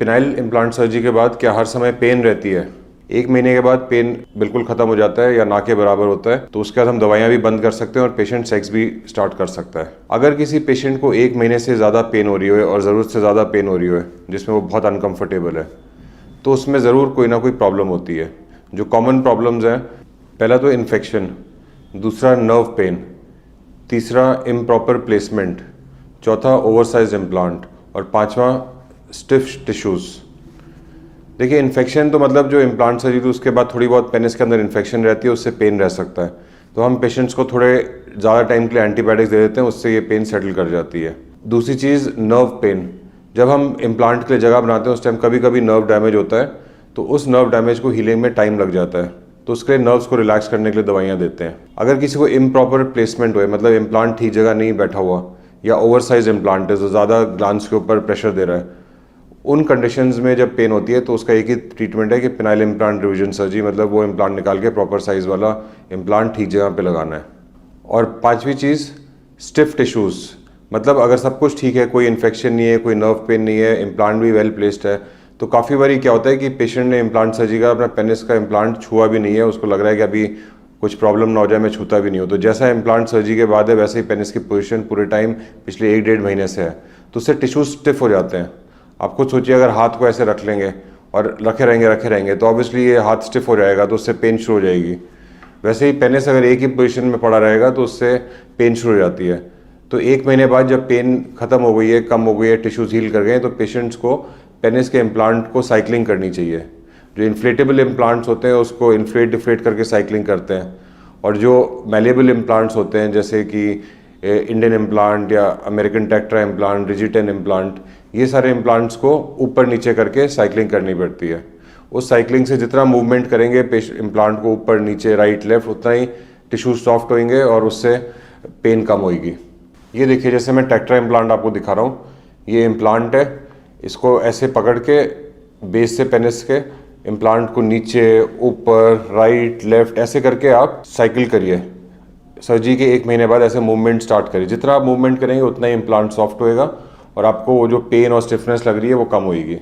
Phenyl implant surgery के बाद क्या हर समय पेन रहती है? 1 महीने के बाद पेन बिल्कुल ख़त्म हो जाता है या ना के बराबर होता है, तो उसके बाद हम दवाइयाँ भी बंद कर सकते हैं और पेशेंट सेक्स भी स्टार्ट कर सकता है। अगर किसी पेशेंट को 1 महीने से ज़्यादा पेन हो रही हो और ज़रूरत से ज़्यादा पेन हो रही हो जिसमें वो बहुत अनकम्फर्टेबल है, तो उसमें ज़रूर कोई ना कोई प्रॉब्लम होती है। जो कॉमन प्रॉब्लम्स हैं, पहला तो इन्फेक्शन, दूसरा नर्व पेन, तीसरा इम्प्रॉपर प्लेसमेंट, चौथा ओवरसाइज इम्प्लांट और पांचवा स्टिफ टिश्यूज़। देखिए, इन्फेक्शन तो मतलब जो इम्प्लांट सर्जरी तो उसके बाद थोड़ी बहुत पेनिस के अंदर इन्फेक्शन रहती है, उससे पेन रह सकता है, तो हम पेशेंट्स को थोड़े ज़्यादा टाइम के लिए एंटीबायोटिक्स दे देते हैं, उससे ये पेन सेटल कर जाती है। दूसरी चीज़ नर्व पेन, जब हम इम्प्लांट के लिए जगह बनाते हैं उस टाइम कभी कभी नर्व डैमेज होता है, तो उस नर्व डैमेज को हीलिंग में टाइम लग जाता है, तो उसके लिए नर्व्स को रिलैक्स करने के लिए दवाइयाँ देते हैं। अगर किसी को इम्प्रॉपर प्लेसमेंट हुए, मतलब इम्प्लांट ठीक जगह नहीं बैठा हुआ या ओवरसाइज इम्प्लांट है जो ज़्यादा ग्लांस के ऊपर प्रेशर दे रहा है, उन कंडीशंस में जब पेन होती है तो उसका एक ही ट्रीटमेंट है कि पिनाइल इम्प्लांट रिविजन सर्जरी, मतलब वो इम्प्लांट निकाल के प्रॉपर साइज वाला इम्प्लांट ठीक जगह पे लगाना है। और पांचवी चीज़ स्टिफ टिश्यूज़, मतलब अगर सब कुछ ठीक है, कोई इन्फेक्शन नहीं है, कोई नर्व पेन नहीं है, इम्प्लांट भी वेल प्लेस्ड है, तो काफ़ी बारी क्या होता है कि पेशेंट ने इम्प्लांट सर्जरी का अपना पेनिस का इम्प्लांट छुआ भी नहीं है, उसको लग रहा है कि अभी कुछ प्रॉब्लम ना हो जाए, मैं छूता भी नहीं हूँ, तो जैसा इम्प्लांट सर्जरी के बाद है वैसे ही पेनिस की पोजीशन पूरे टाइम पिछले 1-1.5 महीने से है, तो उससे टिश्यूज स्टिफ हो जाते हैं। आप खुद सोचिए, अगर हाथ को ऐसे रख लेंगे और रखे रहेंगे तो ऑब्वियसली ये हाथ स्टिफ हो जाएगा, तो उससे पेन शुरू हो जाएगी। वैसे ही पेनिस अगर एक ही पोजीशन में पड़ा रहेगा तो उससे पेन शुरू हो जाती है। तो 1 महीने बाद जब पेन खत्म हो गई है, कम हो गई है, टिश्यूज हील कर गए, तो पेशेंट्स को पेनिस के इम्प्लांट को साइक्लिंग करनी चाहिए। जो इन्फ्लेटेबल इम्प्लांट्स होते हैं उसको इन्फ्लेट डिफ्लेट करके साइक्लिंग करते हैं, और जो मैलेबल इम्प्लांट्स होते हैं जैसे कि इंडियन इम्प्लांट या अमेरिकन टेक्ट्रा इम्प्लांट, रिजिटेन इम्प्लांट, ये सारे इम्प्लांट्स को ऊपर नीचे करके साइक्लिंग करनी पड़ती है। उस साइक्लिंग से जितना मूवमेंट करेंगे इम्प्लांट को ऊपर नीचे राइट लेफ्ट, उतना ही टिश्यू सॉफ्ट होंगे और उससे पेन कम होगी। ये देखिए, जैसे मैं टेक्ट्रा इम्प्लांट आपको दिखा रहा हूँ, ये इम्प्लांट है, इसको ऐसे पकड़ के बेस से पेनिस के इम्प्लांट को नीचे ऊपर राइट लेफ्ट ऐसे करके आप साइकिल करिए। सर्जरी के 1 महीने बाद ऐसे मूवमेंट स्टार्ट करिए। जितना आप मूवमेंट करेंगे उतना ही इम्प्लांट सॉफ्ट होएगा और आपको वो जो पेन और स्टिफनेस लग रही है वो कम होएगी।